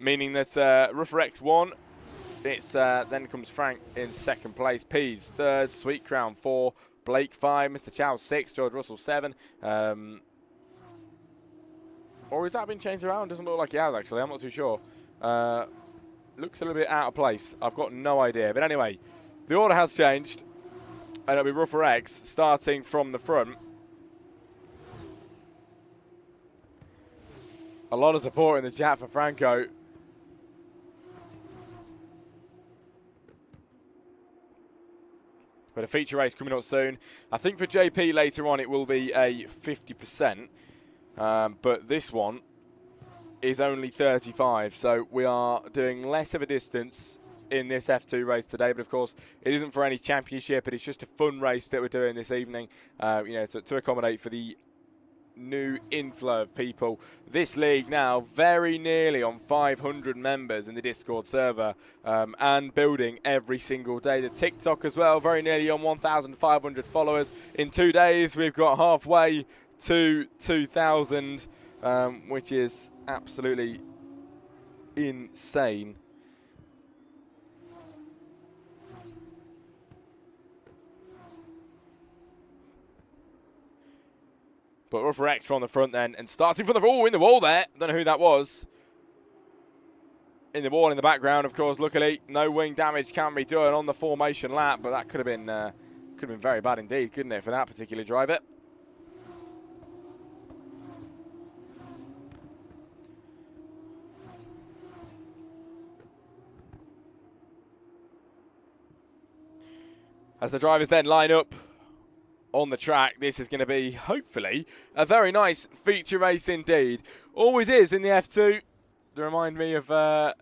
meaning that Rougher X won. It's then comes Frank in second place, Peas third, Sweet Crown 4, Blake 5, Mr. Chow 6, George Russell 7. Or has that been changed around? Doesn't look like it has, actually. I'm not too sure. Looks a little bit out of place. I've got no idea. But anyway, the order has changed. And it'll be Rougher X starting from the front. A lot of support in the chat for Franco. But a feature race coming up soon. I think for JP later on it will be a 50%. But this one is only 35. So we are doing less of a distance in this F2 race today. But of course, it isn't for any championship. It is just a fun race that we're doing this evening, you know, to accommodate for the new inflow of people. This league now very nearly on 500 members in the Discord server, and building every single day. The TikTok as well, very nearly on 1,500 followers. In 2 days, we've got halfway to 2,000, which is absolutely insane. But Rougher X from the front then, and starting from the in the wall there. Don't know who that was. In the wall in the background, of course. Luckily, no wing damage can be done on the formation lap, but that could have been very bad indeed, couldn't it, for that particular driver? As the drivers then line up on the track, this is going to be, hopefully, a very nice feature race indeed. Always is in the F2. They remind me of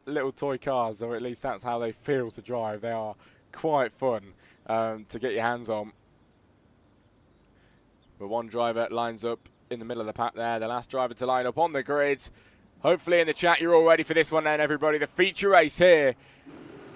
little toy cars, or at least that's how they feel to drive. They are quite fun to get your hands on. But one driver lines up in the middle of the pack there. The last driver to line up on the grid. Hopefully in the chat you're all ready for this one then, everybody. The feature race here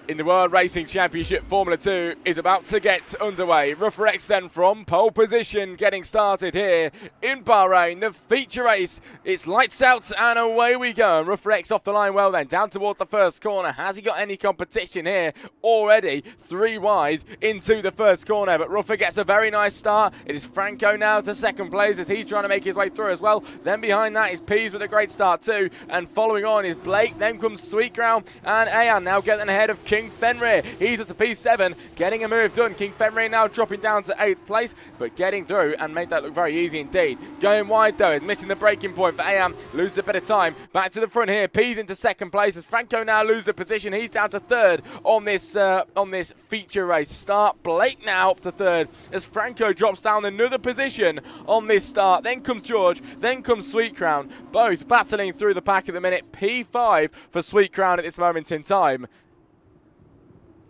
in the World Racing Championship Formula 2 is about to get underway. Rougher X then from pole position getting started here in Bahrain. The feature race, it's lights out and away we go. And Rougher X off the line well then, down towards the first corner. Has he got any competition here already? 3 wide into the first corner, but Rougher gets a very nice start. It is Franco now to second place as he's trying to make his way through as well. Then behind that is Peas with a great start too. And following on is Blake, then comes Sweet Crown and Ayan now getting ahead of King Fenrir. He's up to P7, getting a move done. King Fenrir now dropping down to 8th place, but getting through and made that look very easy indeed. Going wide though, is missing the braking point for Ayan, loses a bit of time. Back to the front here, P's into second place as Franco now loses the position. He's down to 3rd on this feature race start. Blake now up to 3rd as Franco drops down another position on this start. Then comes George, then comes Sweet Crown, both battling through the pack at the minute. P5 for Sweet Crown at this moment in time.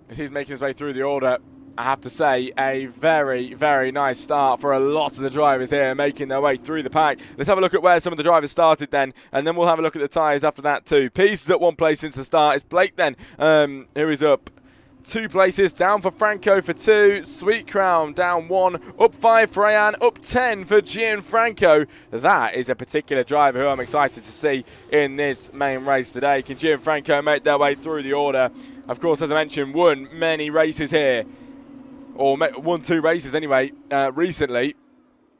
As he's making his way through the order, I have to say, a very, very nice start for a lot of the drivers here making their way through the pack. Let's have a look at where some of the drivers started then, and then we'll have a look at the tyres after that too. Peace is at 1 place since the start. It's Blake then, who is up 2 places, down for Franco for 2, Sweet Crown down 1, up 5 for Ayan, up 10 for Gianfranco. That is a particular driver who I'm excited to see in this main race today. Can Gianfranco make their way through the order? Of course, as I mentioned, won many races here, or won 2 races anyway, recently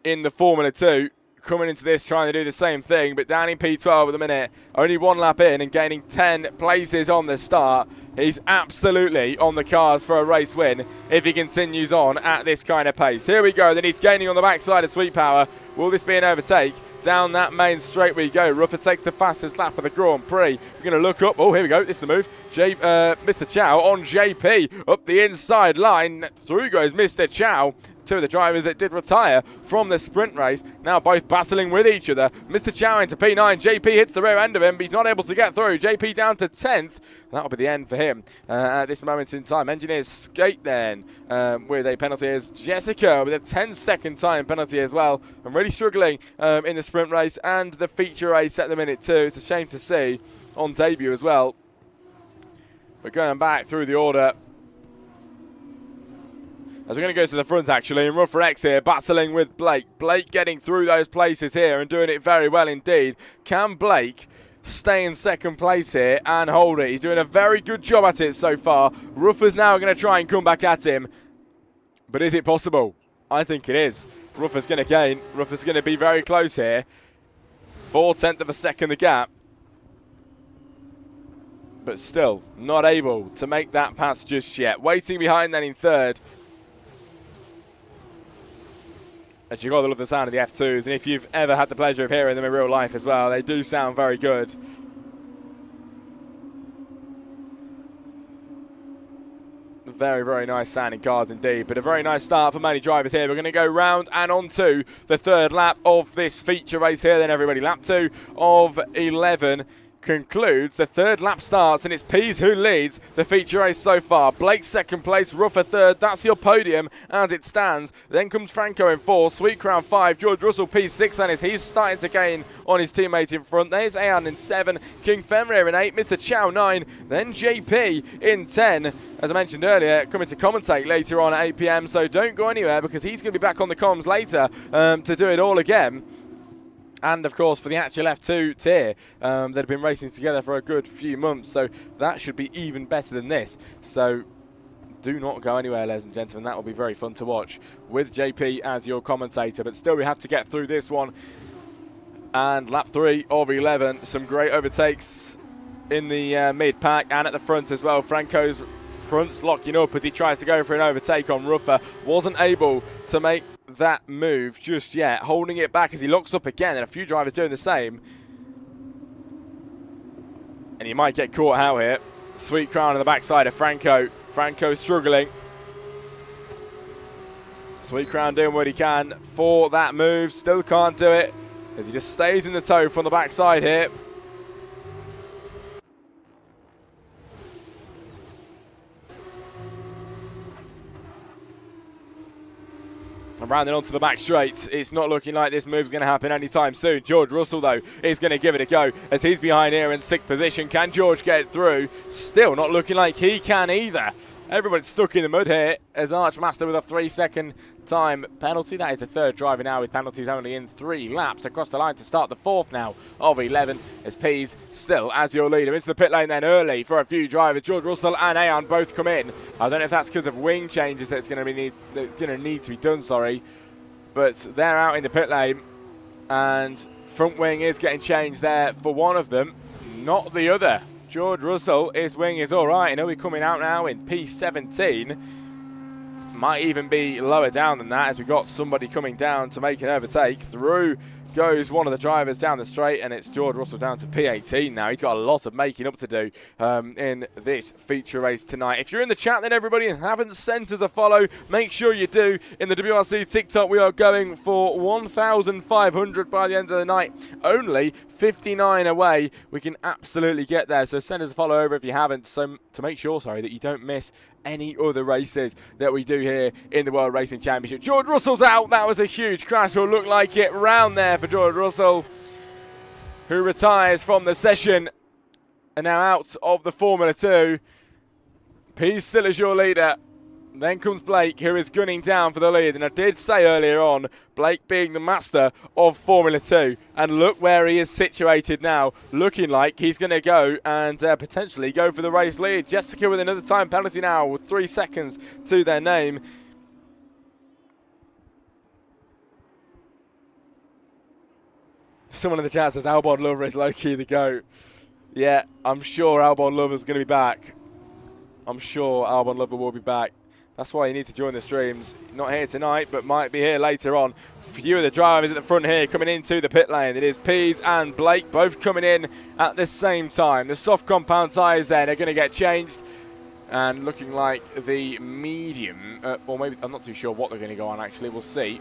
in the Formula 2. Coming into this trying to do the same thing, but down in P12 at the minute, only 1 lap in and gaining 10 places on the start. He's absolutely on the cards for a race win if he continues on at this kind of pace. Here we go, then he's gaining on the backside of Sweet Power. Will this be an overtake? Down that main straight we go. Rougher takes the fastest lap of the Grand Prix. We're going to look up. Oh, here we go. This is the move. Mr. Chow on JP. Up the inside line. Through goes Mr. Chow. 2 of the drivers that did retire from the sprint race. Now both battling with each other. Mr. Chow into P9. JP hits the rear end of him, but he's not able to get through. JP down to 10th. That'll be the end for him at this moment in time. Engineers skate then with a penalty as Jessica with a 10-second time penalty as well. I'm really struggling in the sprint race and the feature race at the minute too. It's a shame to see on debut as well. But going back through the order, As we're going to go to the front, actually, and Ruffer X here battling with Blake. Blake getting through those places here and doing it very well indeed. Can Blake stay in second place here and hold it? He's doing a very good job at it so far. Ruffer's now going to try and come back at him. But is it possible? I think it is. Ruffer's going to gain. Ruffer's going to be very close here. 0.4 of a second the gap. But still not able to make that pass just yet. Waiting behind then in third. And you've got to love the sound of the F2s. And if you've ever had the pleasure of hearing them in real life as well, they do sound very good. Very, very nice sounding cars indeed. But a very nice start for many drivers here. We're going to go round and on to the third lap of this feature race here. Then everybody, lap 2 of 11 concludes. The third lap starts, and it's Pease who leads the feature race so far. Blake second place, Ruffer third. That's your podium as it stands. Then comes Franco in 4, Sweet Crown 5, George Russell Pease 6, and he's starting to gain on his teammate in front. There's Ayan in 7, King Fenrir in 8, Mr. Chow 9, then JP in 10. As I mentioned earlier, coming to commentate later on at 8 PM, so don't go anywhere because he's going to be back on the comms later to do it all again. And, of course, for the actual F2 tier that have been racing together for a good few months. So that should be even better than this. So do not go anywhere, ladies and gentlemen. That will be very fun to watch with JP as your commentator. But still, we have to get through this one. And lap 3 of 11. Some great overtakes in the mid-pack and at the front as well. Franco's front's locking up as he tries to go for an overtake on Ruffer. Wasn't able to make that move just yet, holding it back as he locks up again, and a few drivers doing the same. And he might get caught out here. Sweet Crown on the backside of Franco. Franco struggling. Sweet Crown doing what he can for that move. Still can't do it as he just stays in the tow from the backside here. And rounding onto the back straight, it's not looking like this move's going to happen anytime soon. George Russell, though, is going to give it a go as he's behind here in 6th position. Can George get it through? Still not looking like he can either. Everybody's stuck in the mud here as Archmaster with a 3-second time penalty. That is the third driver now with penalties only in 3 laps across the line to start the 4th now of 11 as Pease still as your leader. Into the pit lane then early for a few drivers. George Russell and Ayan both come in. I don't know if that's because of wing changes that's going to need to be done, but they're out in the pit lane and front wing is getting changed there for one of them, not the other. George Russell, his wing is all right. I know we're coming out now in P17. Might even be lower down than that as we've got somebody coming down to make an overtake. Through goes one of the drivers down the straight, and it's George Russell down to P18 now. He's got a lot of making up to do in this feature race tonight. If you're in the chat then, everybody, and haven't sent us a follow, make sure you do. In the WRC TikTok, we are going for 1,500 by the end of the night. Only 59 away. We can absolutely get there, so send us a follow over if you haven't, so to make sure, that you don't miss any other races that we do here in the World Racing Championship. George Russell's out. That was a huge crash. Will look like it round there for George Russell, who retires from the session and now out of the Formula 2. Pease still is your leader. Then comes Blake, who is gunning down for the lead. And I did say earlier on, Blake being the master of Formula 2. And look where he is situated now, looking like he's going to go and potentially go for the race lead. Jessica with another time penalty now with 3 seconds to their name. Someone in the chat says Albon Lover is low-key the GOAT. Yeah, I'm sure Albon Lover's going to be back. I'm sure Albon Lover will be back. That's why you need to join the streams. Not here tonight, but might be here later on. Few of the drivers at the front here coming into the pit lane. It is Pease and Blake both coming in at the same time. The soft compound tyres then are going to get changed. And looking like the medium, or maybe, I'm not too sure what they're going to go on actually. We'll see.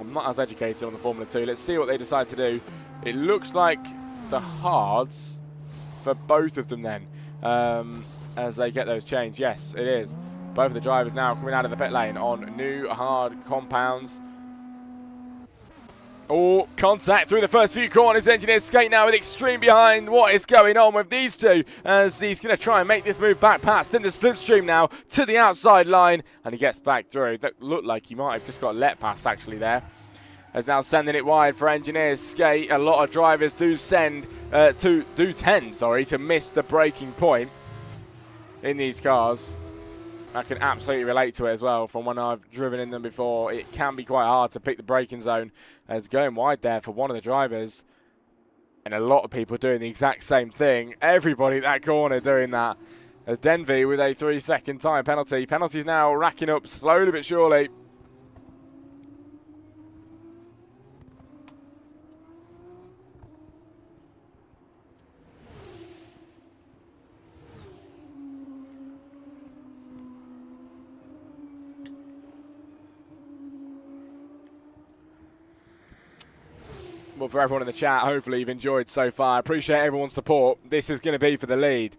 I'm not as educated on the Formula 2. Let's see what they decide to do. It looks like the hards for both of them then, as they get those changed. Yes, it is. Both of the drivers now coming out of the pit lane on new hard compounds. Oh, contact through the first few corners. Engineers skate now with extreme behind. What is going on with these two? As he's going to try and make this move back past in the slipstream now to the outside line. And he gets back through. That looked like he might have just got let past actually there. As now sending it wide for Engineers skate. A lot of drivers do tend to miss the braking point in these cars. I can absolutely relate to it as well from when I've driven in them before. It can be quite hard to pick the braking zone as going wide there for one of the drivers. And a lot of people doing the exact same thing. Everybody at that corner doing that. As Denby with a 3-second time penalty. Penalties now racking up slowly but surely. Well, for everyone in the chat, hopefully you've enjoyed so far. I appreciate everyone's support. This is going to be for the lead.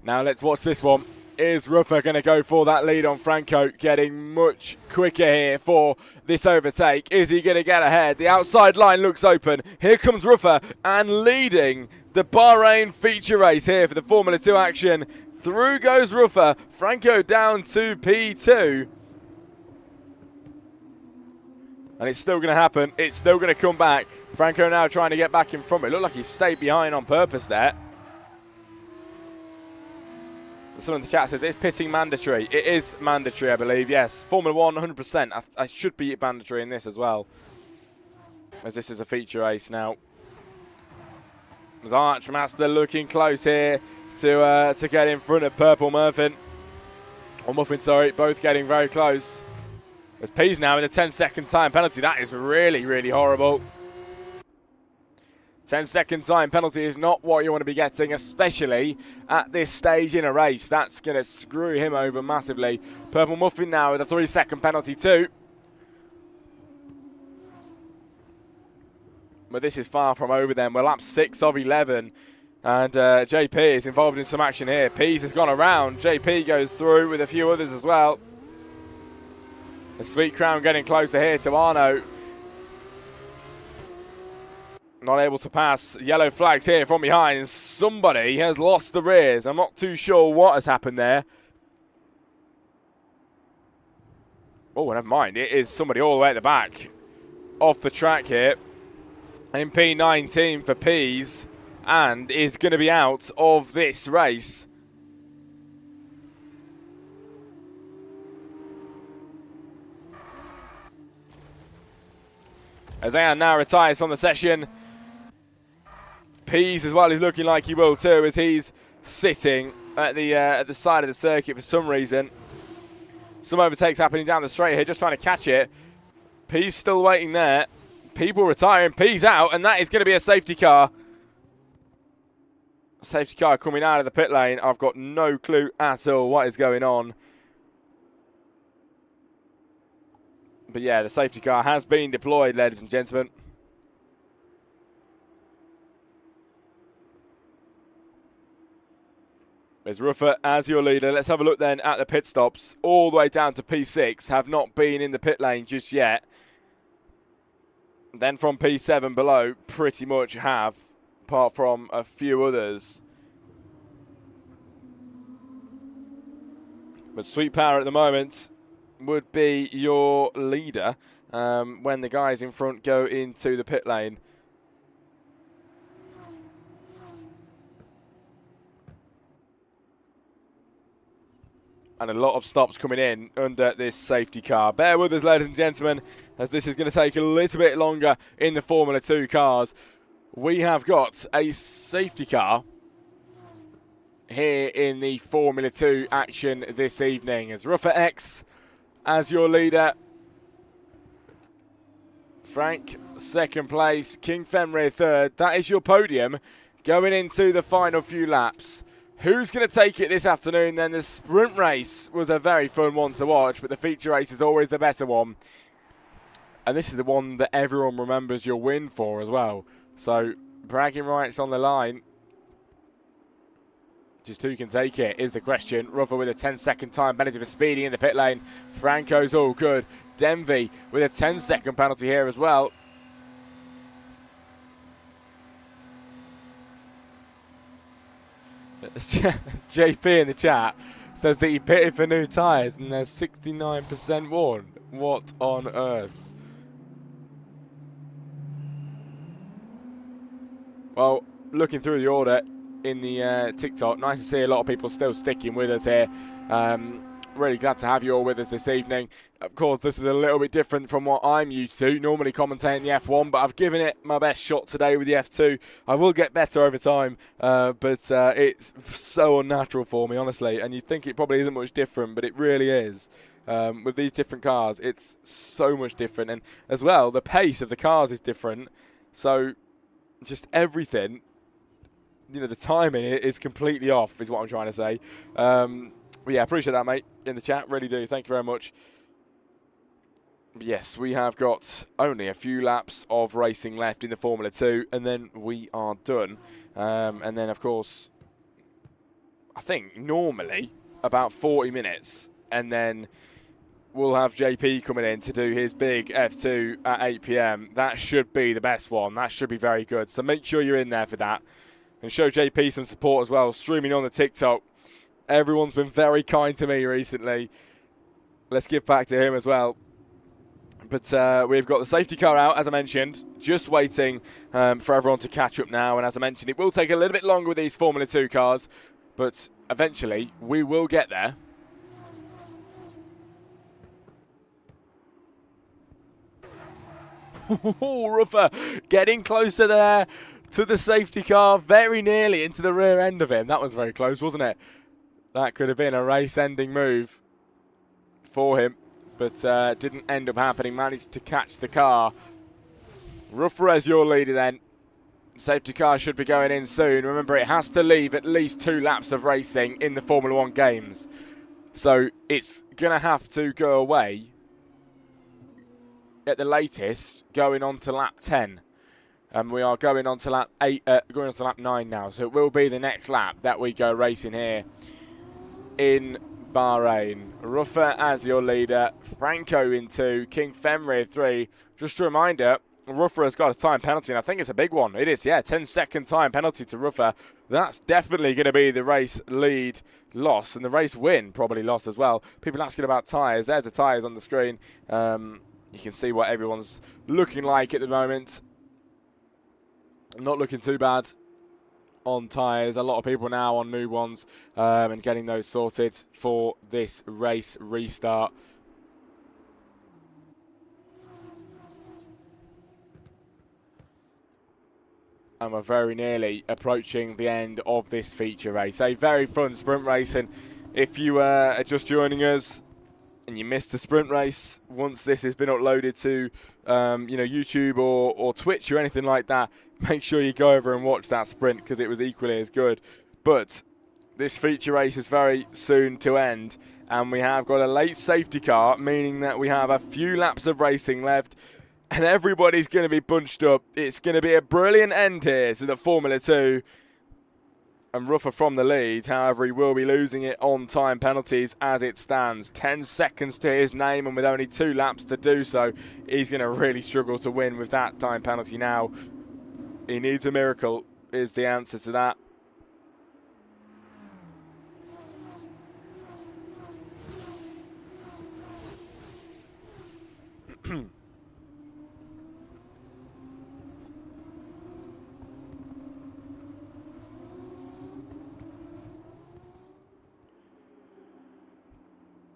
Now let's watch this one. Is Ruffer going to go for that lead on Franco? Getting much quicker here for this overtake. Is he going to get ahead? The outside line looks open. Here comes Ruffer and leading the Bahrain feature race here for the Formula 2 action. Through goes Ruffer. Franco down to P2. And it's still going to happen. It's still going to come back. Franco now trying to get back in front. It looked like he stayed behind on purpose there. Someone in the chat says, is pitting mandatory? It is mandatory, I believe, yes. Formula 1, 100%. I should be mandatory in this as well, as this is a feature race now. As Archmaster looking close here to get in front of Purple Muffin. Or Muffin, sorry. Both getting very close. As P's now in a 10-second time penalty. That is really, really horrible. 10-second time penalty is not what you want to be getting, especially at this stage in a race. That's going to screw him over massively. Purple Muffin now with a 3-second penalty too. But this is far from over then. We're lap 6 of 11. And JP is involved in some action here. Pease has gone around. JP goes through with a few others as well. The Sweet Crown getting closer here to Arno. Not able to pass. Yellow flags here from behind. Somebody has lost the rears. I'm not too sure what has happened there. Oh, never mind. It is somebody all the way at the back. Off the track here. In P19 for Peas. And is going to be out of this race. As Ayan now retires from the session. Pease as well is looking like he will too, as he's sitting at the side of the circuit for some reason. Some overtakes happening down the straight here, just trying to catch it. Pease still waiting there. People retiring. Pease out, and that is going to be a safety car. Safety car coming out of the pit lane. I've got no clue at all what is going on. But yeah, the safety car has been deployed, ladies and gentlemen. There's Ruffer as your leader. Let's have a look then at the pit stops. All the way down to P6. Have not been in the pit lane just yet. Then from P7 below, pretty much have, apart from a few others. But Sweet Power at the moment would be your leader when the guys in front go into the pit lane. And a lot of stops coming in under this safety car. Bear with us, ladies and gentlemen, as this is going to take a little bit longer in the Formula 2 cars. We have got a safety car here in the Formula 2 action this evening. As Ruffer X as your leader. Frank, second place. King Fenrir, third. That is your podium going into the final few laps. Who's going to take it this afternoon then? The sprint race was a very fun one to watch, but the feature race is always the better one. And this is the one that everyone remembers your win for as well. So, bragging rights on the line. Just who can take it is the question. Ruffer with a 10-second time penalty for speeding in the pit lane. Franco's all good. Denby with a 10-second penalty here as well. JP in the chat says that he pitted for new tyres and there's 69% worn. What on earth? Well, looking through the order in the TikTok, nice to see a lot of people still sticking with us here. Really glad to have you all with us this evening. Of course, this is a little bit different from what I'm used to, normally commentating the F1, but I've given it my best shot today with the F2. I will get better over time, but it's so unnatural for me, honestly, and you'd think it probably isn't much different, but it really is. With these different cars, it's so much different, and as well, the pace of the cars is different, so just everything, you know, the timing is completely off, is what I'm trying to say. But yeah, appreciate that, mate, in the chat. Really do. Thank you very much. But yes, we have got only a few laps of racing left in the Formula 2, and then we are done. And then, of course, I think normally about 40 minutes, and then we'll have JP coming in to do his big F2 at 8 p.m. That should be the best one. That should be very good. So make sure you're in there for that. And show JP some support as well, streaming on the TikTok. Everyone's been very kind to me recently. Let's give back to him as well. But we've got the safety car out, as I mentioned, just waiting for everyone to catch up now. And as I mentioned, it will take a little bit longer with these Formula 2 cars, but eventually we will get there. Ruffer getting closer there to the safety car, very nearly into the rear end of him. That was very close, wasn't it? That could have been a race-ending move for him, but didn't end up happening. Managed to catch the car. Ruffer as your leader then. Safety car should be going in soon. Remember, it has to leave at least 2 laps of racing in the Formula 1 games. So it's going to have to go away at the latest, going on to lap 10. And we are going on to lap 9 now. So it will be the next lap that we go racing here in Bahrain. Ruffer as your leader, Franco in 2, King Fenrir 3. Just a reminder, Ruffer has got a time penalty, and I think it's a big one. It is, yeah, 10-second time penalty to Ruffer. That's definitely going to be the race lead loss, and the race win probably lost as well. People asking about tyres. There's the tyres on the screen. You can see what everyone's looking like at the moment. Not looking too bad on tyres. A lot of people now on new ones and getting those sorted for this race restart. And we're very nearly approaching the end of this feature race. A very fun sprint race, and if you are just joining us and you missed the sprint race, once this has been uploaded to YouTube or Twitch or anything like that, make sure you go over and watch that sprint because it was equally as good. But this feature race is very soon to end, and we have got a late safety car, meaning that we have a few laps of racing left, and everybody's going to be bunched up. It's going to be a brilliant end here to the Formula 2. And Ruffer from the lead, however, he will be losing it on time penalties as it stands. 10 seconds to his name, and with only 2 laps to do so, he's going to really struggle to win with that time penalty now. He needs a miracle, is the answer to that.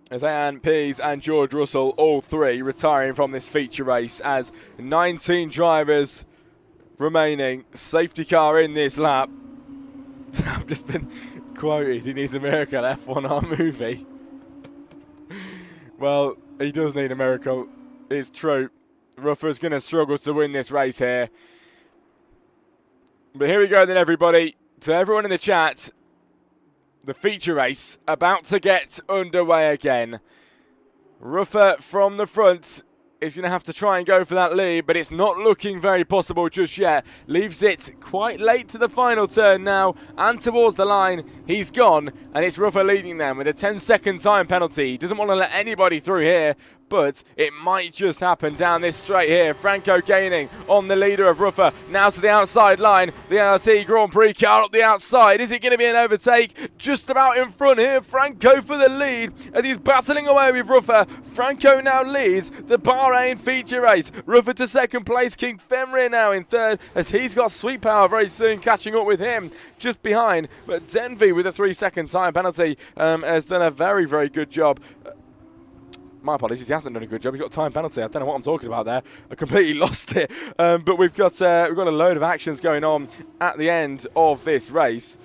As Anne Pease and George Russell, all 3 retiring from this feature race as 19 drivers remaining. Safety car in this lap. I've just been quoted, he needs a miracle, F1R movie. Well, he does need a miracle. It's true. Ruffer's going to struggle to win this race here. But here we go then, everybody. To everyone in the chat, the feature race about to get underway again. Ruffer from the front is going to have to try and go for that lead, but it's not looking very possible just yet. Leaves it quite late to the final turn now and towards the line. He's gone, and it's Ruffer leading them with a 10-second time penalty. He doesn't want to let anybody through here, but it might just happen down this straight here. Franco gaining on the leader of Ruffer. Now to the outside line. The LT Grand Prix car up the outside. Is it going to be an overtake? Just about in front here. Franco for the lead as he's battling away with Ruffer. Franco now leads the Bahrain feature race. Ruffer to second place. King Fenrir now in third as he's got Sweet Power very soon catching up with him just behind. But Denvy with a 3-second time penalty has done a very, very good job. My apologies, he hasn't done a good job. He's got a time penalty. I don't know what I'm talking about there. I completely lost it. But we've got a load of actions going on at the end of this race.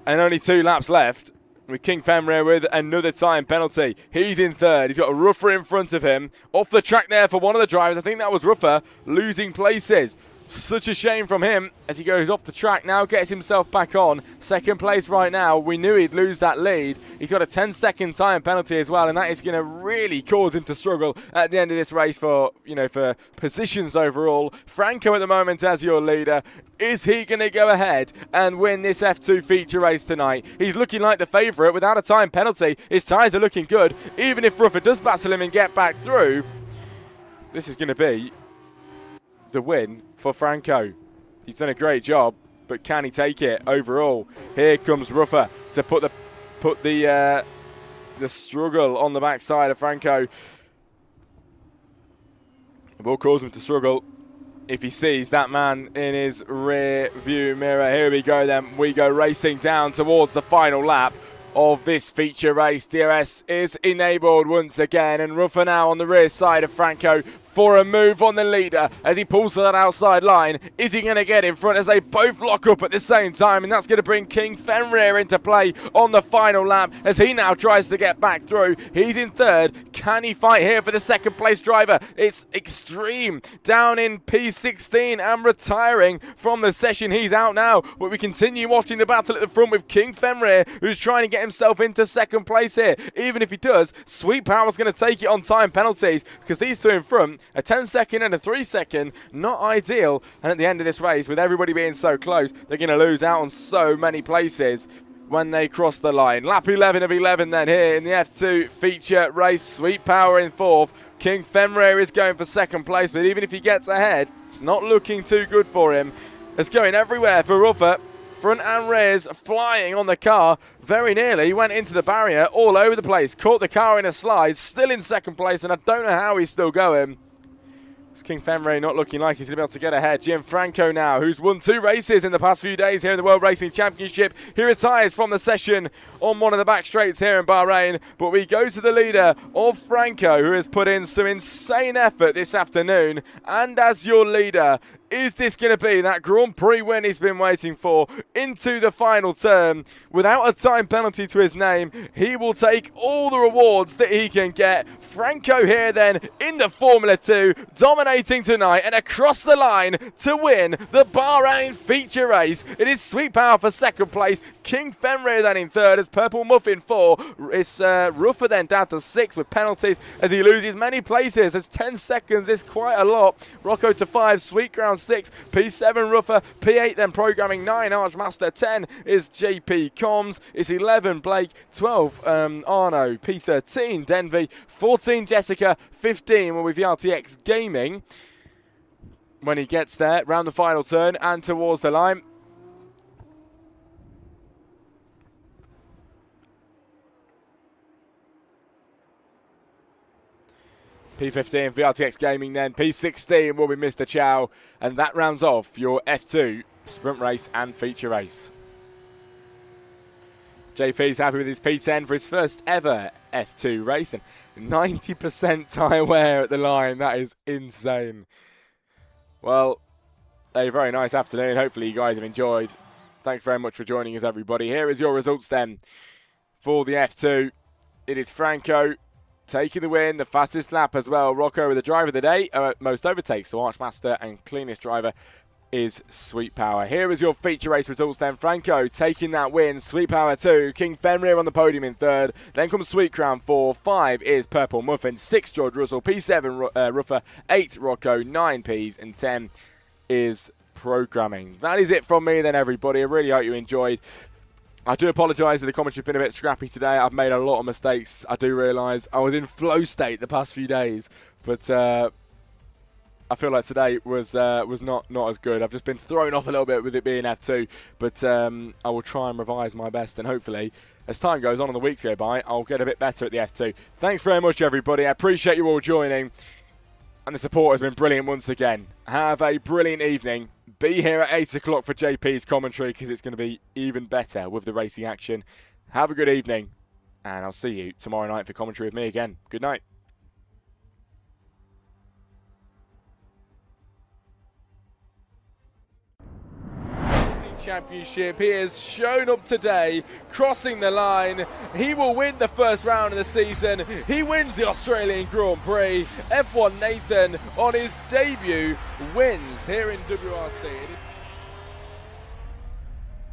And only 2 laps left with King Fenrir with another time penalty. He's in third. He's got a Ruffer in front of him. Off the track there for one of the drivers. I think that was Ruffer losing places. Such a shame from him as he goes off the track now, gets himself back on. Second place right now. We knew he'd lose that lead. He's got a 10-second time penalty as well, and that is going to really cause him to struggle at the end of this race for positions overall. Franco at the moment as your leader. Is he going to go ahead and win this F2 feature race tonight? He's looking like the favourite without a time penalty. His tyres are looking good. Even if Ruffer does battle him and get back through, this is going to be the win for Franco. He's done a great job, but can he take it overall? Here comes Ruffer to put the struggle on the backside of Franco. It will cause him to struggle if he sees that man in his rear view mirror. Here we go then. We go racing down towards the final lap of this feature race. DRS is enabled once again, and Ruffer now on the rear side of Franco for a move on the leader as he pulls to that outside line. Is he going to get in front as they both lock up at the same time? And that's going to bring King Fenrir into play on the final lap as he now tries to get back through. He's in third. Can he fight here for the second place driver? It's Extreme down in P16 and retiring from the session. He's out now, but we continue watching the battle at the front with King Fenrir, who's trying to get himself into second place here. Even if he does, Sweet Power's going to take it on time penalties because these two in front, a 10-second and a 3-second, not ideal. And at the end of this race, with everybody being so close, they're going to lose out on so many places when they cross the line. Lap 11 of 11 then here in the F2 feature race. Sweet Power in fourth. King Fenrir is going for second place, but even if he gets ahead, it's not looking too good for him. It's going everywhere for Ruffer. Front and rears flying on the car. Very nearly went into the barrier all over the place. Caught the car in a slide. Still in second place, and I don't know how he's still going. It's King Fenrir not looking like he's going to be able to get ahead. Gianfranco now, who's won 2 races in the past few days here in the World Racing Championship. He retires from the session on one of the back straights here in Bahrain. But we go to the leader of Franco, who has put in some insane effort this afternoon. And as your leader, is this going to be that Grand Prix win he's been waiting for into the final turn? Without a time penalty to his name, he will take all the rewards that he can get. Franco here then in the Formula 2, dominating tonight and across the line to win the Bahrain feature race. It is Sweet Power for second place. King Fenrir then in third as Purple Muff in 4. It's Ruffer then down to 6 with penalties as he loses many places. As 10 seconds is quite a lot. Rocco to 5, Sweet Ground 6, P7 Ruffer, P8 then Programming 9, Archmaster 10 is JP Comms, it's 11 Blake, 12 Arno, P13 Denvy, 14 Jessica, 15 with the RTX Gaming when he gets there round the final turn and towards the line. P15 VRTX Gaming then. P16 will be Mr. Chow. And that rounds off your F2 sprint race and feature race. JP's happy with his P10 for his first ever F2 race. And 90% tyre wear at the line. That is insane. Well, a very nice afternoon. Hopefully you guys have enjoyed. Thanks very much for joining us, everybody. Here is your results then for the F2. It is Franco taking the win, the fastest lap as well. Rocco with the driver of the day, most overtakes, so Archmaster, and cleanest driver is Sweet Power. Here is your feature race results then. Franco taking that win, Sweet Power 2, King Fenrir on the podium in 3rd, then comes Sweet Crown 4, 5 is Purple Muffin, 6 George Russell, P7 Ruffer, 8 Rocco, 9 Ps, and 10 is Programming. That is it from me then, everybody. I really hope you enjoyed. I do apologise if the commentary's been a bit scrappy today. I've made a lot of mistakes. I do realise I was in flow state the past few days, but I feel like today was not as good. I've just been thrown off a little bit with it being F2, but I will try and revise my best, and hopefully, as time goes on and the weeks go by, I'll get a bit better at the F2. Thanks very much, everybody. I appreciate you all joining, and the support has been brilliant once again. Have a brilliant evening. Be here at 8 o'clock for JP's commentary, because it's going to be even better with the racing action. Have a good evening, and I'll see you tomorrow night for commentary with me again. Good night. Championship. He has shown up today, crossing the line. He will win the first round of the season. He wins the Australian Grand Prix. F1 Nathan on his debut wins here in WRC.